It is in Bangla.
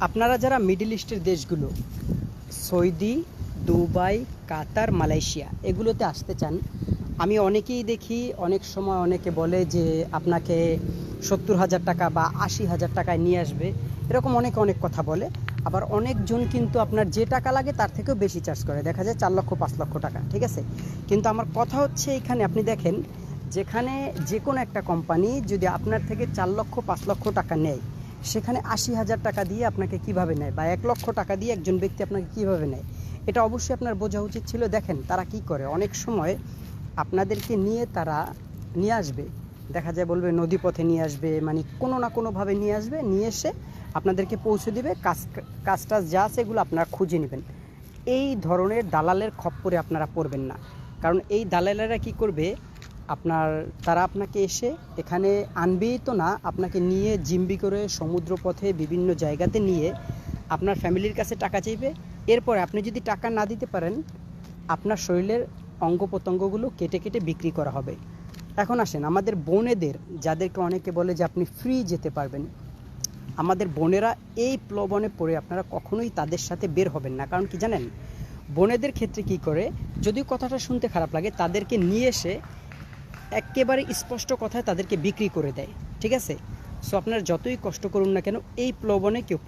আপনারা যারা মিডল ইস্টের দেশগুলো সৌদি, দুবাই, কাতার, মালয়েশিয়া এগুলোতে আসতে চান, আমি অনেকেই দেখি অনেক সময় অনেকে বলে যে আপনাকে 70,000 টাকা বা 80,000 টাকায় নিয়ে আসবে, এরকম অনেক অনেক কথা বলে। আবার অনেকজন কিন্তু আপনার যে টাকা লাগে তার থেকেও বেশি চার্জ করে, দেখা যায় 4 লক্ষ 5 লক্ষ টাকা, ঠিক আছে। কিন্তু আমার কথা হচ্ছে এইখানে আপনি দেখেন, যেখানে যে কোনো একটা কোম্পানি যদি আপনার থেকে 4 লক্ষ 5 লক্ষ টাকা নেয়, সেখানে 80,000 টাকা দিয়ে আপনাকে কিভাবে নেয়, বা 1 লক্ষ টাকা দিয়ে একজন ব্যক্তি আপনাকে কিভাবে নেয়, এটা অবশ্যই আপনার বোঝা উচিত ছিল। দেখেন তারা কি করে, অনেক সময় আপনাদেরকে নিয়ে তারা নিয়ে আসবে, দেখা যায় বলবে নদীপথে নিয়ে আসবে, মানে কোনো না কোনোভাবে নিয়ে আসবে, নিয়ে এসে আপনাদেরকে পৌঁছে দিবে, কাজটা যা আছে এগুলো আপনারা খুঁজে নেবেন। এই ধরনের দালালের খপ্পরে আপনারা পড়বেন না, কারণ এই দালালেরা কি করবে, তারা আপনাকে এসে এখানে আনবেই তো না, আপনাকে নিয়ে জিম্বি করে সমুদ্রপথে বিভিন্ন জায়গাতে নিয়ে আপনার ফ্যামিলির কাছে টাকা চাইবে। এরপরে আপনি যদি টাকা না দিতে পারেন, আপনার শরীরের অঙ্গ প্রত্যঙ্গগুলো কেটে কেটে বিক্রি করা হবে। এখন আসেন আমাদের বোনেদের, যাদেরকে অনেকে বলে যে আপনি ফ্রি যেতে পারবেন, আমাদের বোনেরা এই প্লোবনে পড়ে আপনারা কখনোই তাদের সাথে বের হবেন না। কারণ কি জানেন, বোনেদের ক্ষেত্রে কি করে, যদিও কথাটা শুনতে খারাপ লাগে, তাদেরকে নিয়ে এসে একেবারে স্পষ্ট কথায় তাদেরকে বিক্রি করে দেয়, ঠিক আছে। সো আপনারা যতই কষ্ট করুন না কেন, এই প্লোবনে কেউ